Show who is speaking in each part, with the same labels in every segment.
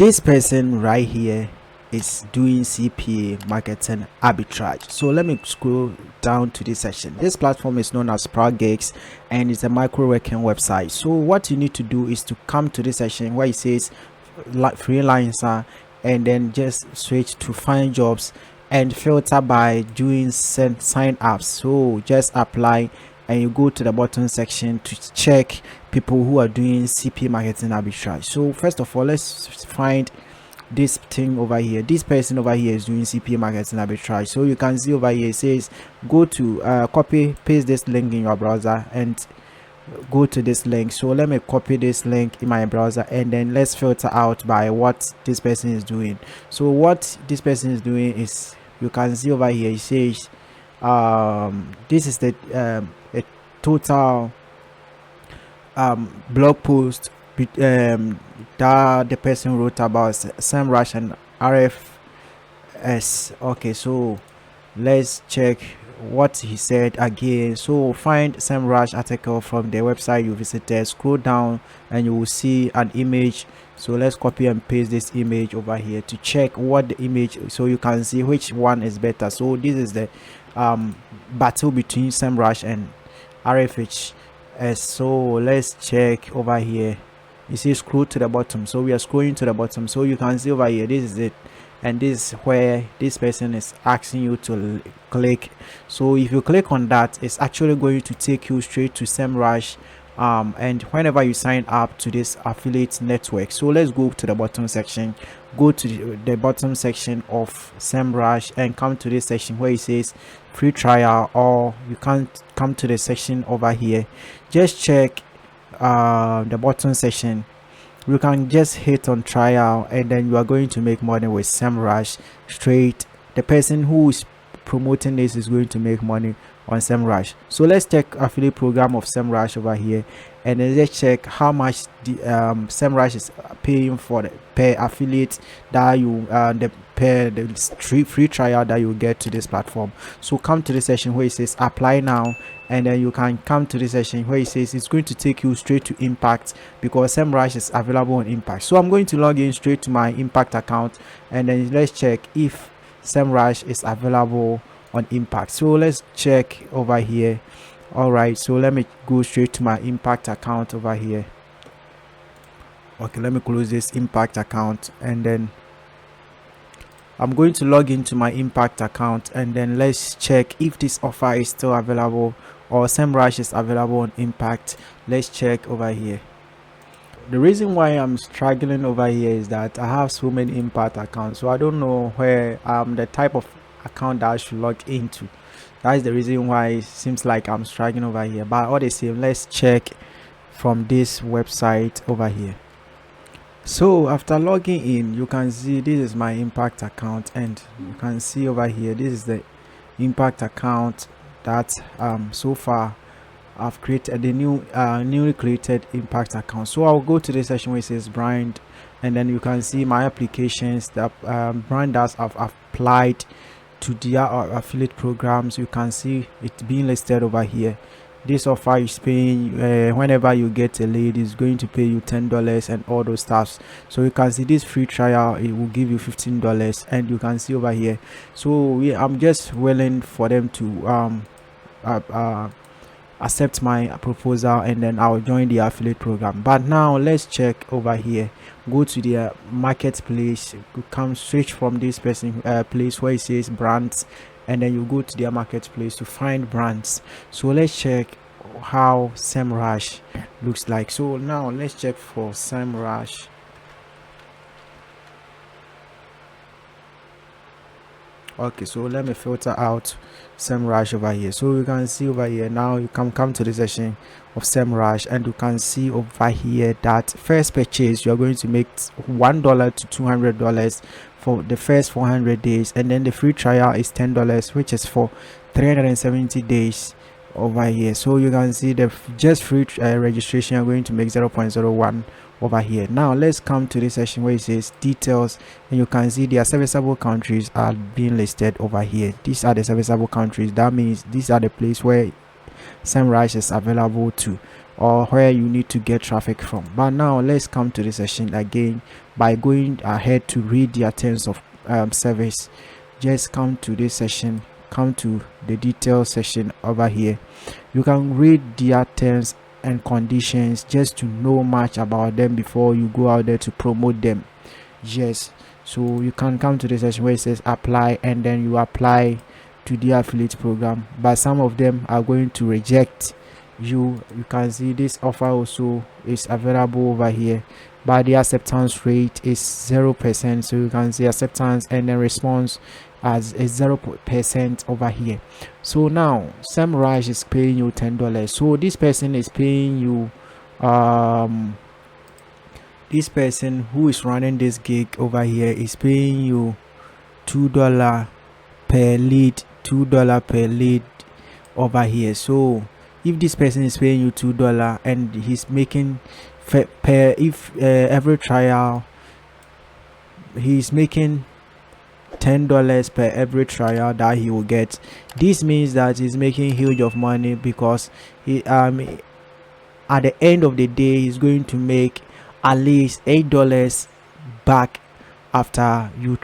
Speaker 1: this person right here is doing CPA marketing arbitrage. So let me scroll down to this section. This platform is known as Sprout Gigs and it's a micro working website. So what you need to do is to come to this section where it says freelancer and then just switch to find jobs and filter by doing sign ups. So just apply and you go to the bottom section to check people who are doing CPA marketing arbitrage. So first of all, let's find this thing over here. This person over here is doing CPA marketing arbitrage. So you can see over here it says go to copy paste this link in your browser and go to this link. So let me copy this link in my browser and then let's filter out by what this person is doing. So what this person is doing is, you can see over here it says this is the a total blog post that the person wrote about SEMrush and RFS. Okay, so let's check what he said again. So find SEMrush article from the website you visited, scroll down and you will see an image. So let's copy and paste this image over here to check what the image, so you can see which one is better. So this is the battle between SEMrush and RFH. So let's check over here. You see scroll to the bottom, so we are scrolling to the bottom. So you can see over here, this is it, and this is where this person is asking you to click. So if you click on that, it's actually going to take you straight to SEMrush and whenever you sign up to this affiliate network. So let's go to the bottom section, go to the bottom section of SEMrush and come to this section where it says free trial, or you can come to the section over here. Just check the bottom section. You can just hit on trial and then you are going to make money with SEMrush straight. The person who is promoting this is going to make money on SEMrush. So let's check affiliate program of SEMrush over here and then let's check how much the SEMrush is paying for the per affiliate that you the free trial that you get to this platform. So come to the section where it says apply now, and then you can come to this section where it says it's going to take you straight to Impact because SEMrush is available on Impact. So I'm going to log in straight to my Impact account and then let's check if SEMrush is available on Impact. So let's check over here. All right, so let me go straight to my Impact account over here. Okay, let me close this Impact account and then I'm going to log into my Impact account and then let's check if this offer is still available or SEMrush is available on Impact. Let's check over here. The reason why I'm struggling over here is that I have so many Impact accounts, so I don't know where the type of account that I should log into. That is the reason why it seems like I'm struggling over here. But all the same, let's check from this website over here. So after logging in, you can see this is my Impact account and you can see over here this is the Impact account that so far I've created the newly created Impact account. So I'll go to the section where it says brand and then you can see my applications that brand that I've applied to their affiliate programs. You can see it being listed over here. This offer is paying whenever you get a lead is going to pay you $10 and all those stuffs. So you can see this free trial, it will give you $15 and you can see over here. So I'm just willing for them to accept my proposal and then I'll join the affiliate program. But now let's check over here, go to the marketplace, come switch from this person place where it says brands and then you go to their marketplace to find brands. So let's check how SEMrush looks like. So now let's check for SEMrush. Okay, so let me filter out SEMrush over here. So you can see over here now you can come to the section of SEMrush and you can see over here that first purchase you are going to make $1 to $200 for the first 400 days and then the free trial is $10 which is for 370 days over here. So you can see the just free registration are going to make 0.01 over here. Now let's come to this section where it says details and you can see their serviceable countries are being listed over here. These are the serviceable countries. That means these are the place where SEMrush is available to. or where you need to get traffic from. But now let's come to the session again by going ahead to read their terms of service. Just come to this session, come to the details section over here. You can read their terms and conditions just to know much about them before you go out there to promote them. Yes, so you can come to the section where it says apply, and then you apply to the affiliate program, but some of them are going to reject you. You can see this offer also is available over here, but the acceptance rate is 0%. So you can see acceptance and then response as a 0% over here. So now Samraj is paying you $10. So this person is paying you this person who is running this gig over here is paying you $2 per lead, $2 per lead over here. So if this person is paying you $2 and he's making every trial he's making $10 per every trial that he will get, this means that he's making huge of money, because he at the end of the day he's going to make at least $8 back after you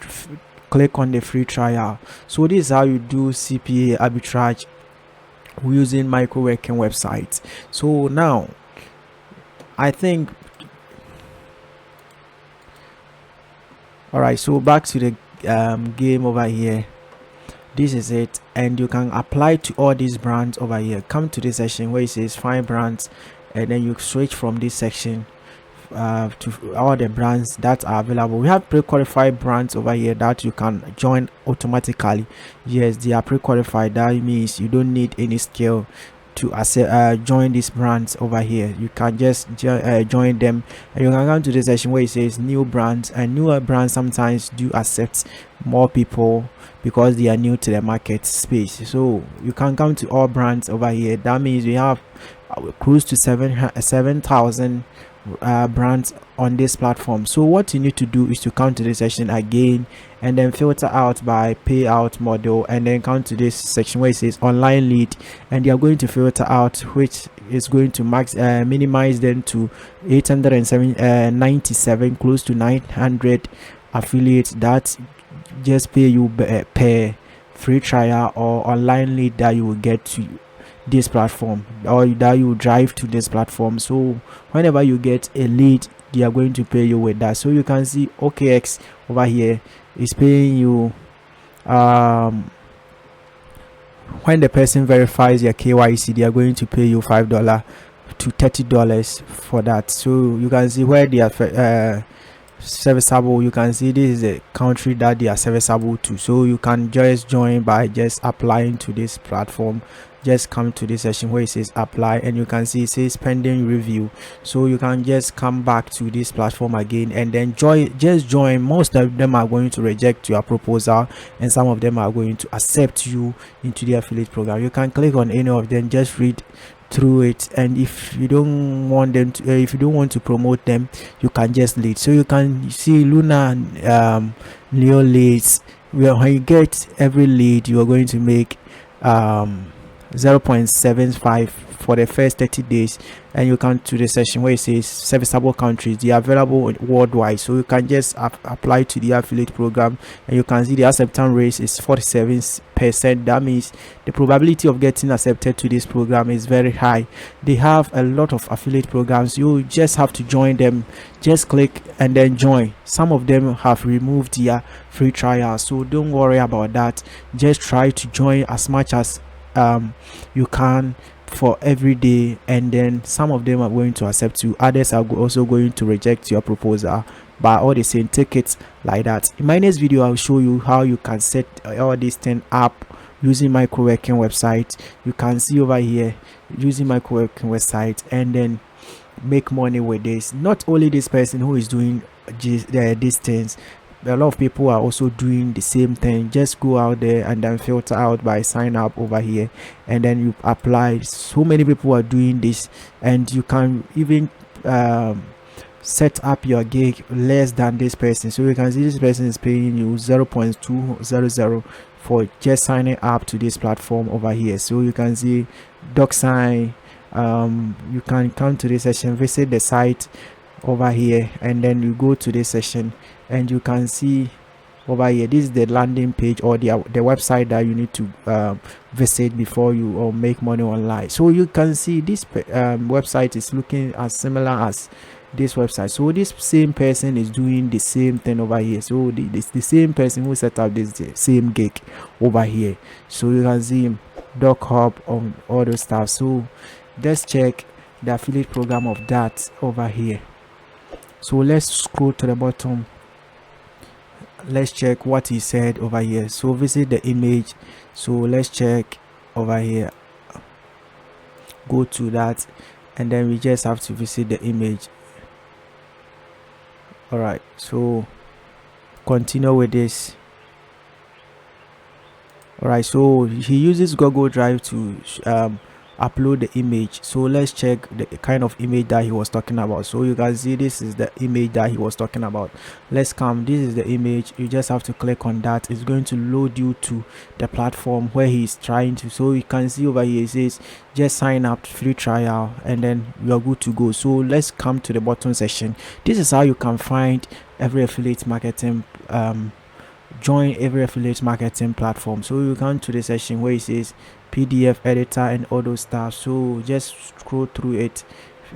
Speaker 1: click on the free trial. So this is how you do CPA arbitrage using micro working websites. So now I think, all right, so back to the game over here. This is it, and you can apply to all these brands over here. Come to this section where it says find brands, and then you switch from this section to all the brands that are available. We have pre-qualified brands over here that you can join automatically. Yes, they are pre-qualified. That means you don't need any skill to join these brands over here. You can just join them, and you can come to the section where it says new brands, and newer brands sometimes do accept more people because they are new to the market space. So you can come to all brands over here. That means we have close to 7,000 brands on this platform. So what you need to do is to come to this section again and then filter out by payout model, and then come to this section where it says online lead, and you are going to filter out which is going to minimize them to 897, close to 900 affiliates that just pay you per free trial or online lead that you will get to this platform, or that you drive to this platform. So whenever you get a lead, they are going to pay you with that. So you can see OKX over here is paying you when the person verifies your KYC, they are going to pay you $5 to $30 for that. So you can see where they are serviceable. You can see this is a country that they are serviceable to. So you can just join by just applying to this platform. Just come to this section where it says apply, and you can see it says pending review. So you can just come back to this platform again and then just join. Most of them are going to reject your proposal, and some of them are going to accept you into the affiliate program. You can click on any of them, just read through it, and if you don't want them to if you don't want to promote them, you can just lead. So you can see Luna Leo leads, where when you get every lead you are going to make 0.75 for the first 30 days, and you come to the section where it says serviceable countries. They are available worldwide, so you can just apply to the affiliate program, and you can see the acceptance rate is 47%. That means the probability of getting accepted to this program is very high. They have a lot of affiliate programs. You just have to join them. Just click and then join. Some of them have removed their free trial, so don't worry about that. Just try to join as much as you can for every day, and then some of them are going to accept you, others are also going to reject your proposal, but all the same, take it like that. In my next video, I'll show you how you can set all these things up using micro working website. You can see over here using micro working website and then make money with this. Not only this person who is doing these things, a lot of people are also doing the same thing. Just go out there and then filter out by sign up over here, and then you apply. So many people are doing this, and you can even set up your gig less than this person. So you can see this person is paying you 0.200 for just signing up to this platform over here. So you can see DocSign, you can come to this session, visit the site over here, and then you go to this session and you can see over here, this is the landing page or the website that you need to visit before you make money online. So you can see this website is looking as similar as this website. So this same person is doing the same thing over here. So the same person who set up this same gig over here. So you can see Doc Hub on all those stuff. So let's check the affiliate program of that over here. So let's scroll to the bottom. Let's check what he said over here. So visit the image. So let's check over here, go to that, and then we just have to visit the image. All right, so continue with this. All right, so he uses Google Drive to upload the image. So let's check the kind of image that he was talking about. So you can see this is the image that he was talking about. Let's come, this is the image. You just have to click on that. It's going to load you to the platform where he's trying to. So you can see over here it says just sign up, free trial, and then you're good to go. So let's come to the bottom section. This is how you can find every affiliate marketing join every affiliate marketing platform. So you come to the section where it says PDF editor and all those stuff. So just scroll through it.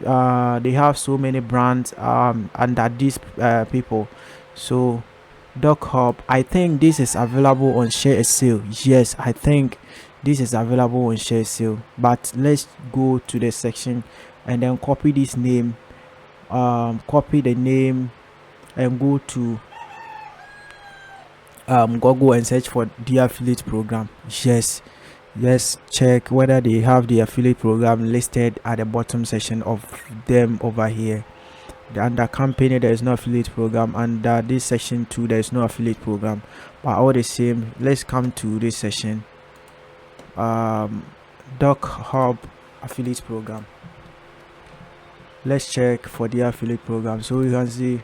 Speaker 1: They have so many brands under these people. So Doc Hub, I think this is available on Share Sale. Yes, I think this is available on Share Sale. But let's go to the section and then copy this name, copy the name, and go to Google and search for the affiliate program. Yes, let's check whether they have the affiliate program listed at the bottom section of them over here. Under company there is no affiliate program, under this section too there is no affiliate program, but all the same let's come to this section, Doc Hub affiliate program. Let's check for the affiliate program. So you can see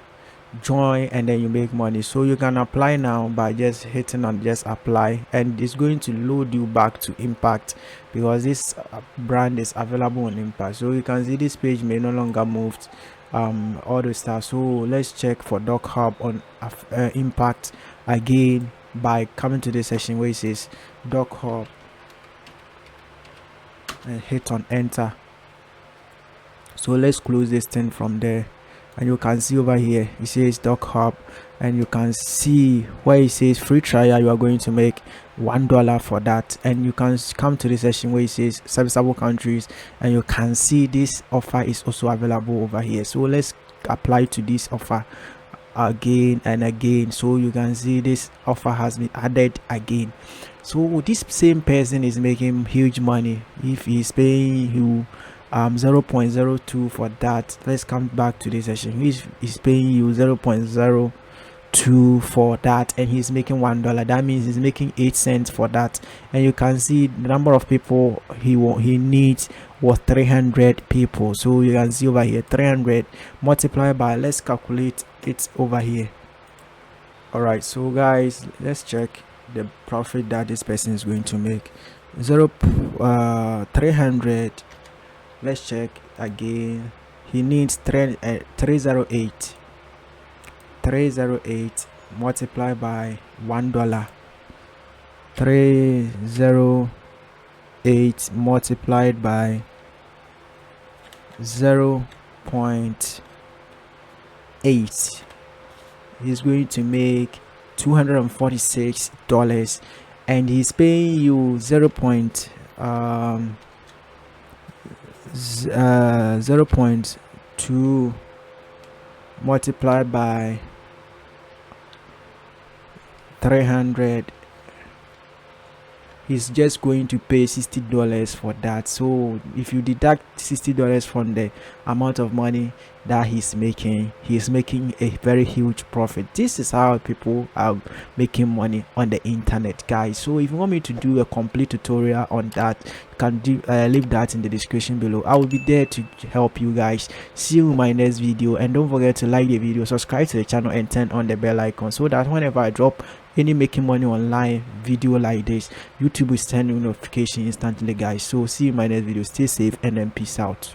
Speaker 1: join and then you make money. So you can apply now by just hitting on just apply, and it's going to load you back to Impact because this brand is available on Impact. So you can see this page may no longer moved all the stuff. So let's check for Doc Hub on Impact again by coming to this section where it says Doc Hub and hit on enter. So let's close this thing from there, and you can see over here it says Doc Hub, and you can see where it says free trial. You are going to make $1 for that, and you can come to the section where it says serviceable countries, and you can see this offer is also available over here. So let's apply to this offer again and again. So you can see this offer has been added again. So this same person is making huge money if he's paying you 0.02 for that. Let's come back to this section. He's paying you 0.02 for that, and he's making $1. That means he's making 8 cents for that. And you can see the number of people he needs was 300 people. So you can see over here 300 multiplied by, let's calculate it over here. All right, so guys, let's check the profit that this person is going to make. 300. Let's check again. He needs 308 multiplied by $1. 308 multiplied by 0.8. He's going to make $246, and he's paying you 0.2 multiplied by 300. He's just going to pay $60 for that. So if you deduct $60 from the amount of money that he's making a very huge profit. This is how people are making money on the internet, guys. So if you want me to do a complete tutorial on that, you can leave that in the description below. I will be there to help you guys. See you in my next video, and don't forget to like the video, subscribe to the channel, and turn on the bell icon so that whenever I drop any making money online video like this, YouTube will send you notification instantly, guys. So see you in my next video. Stay safe and then peace out.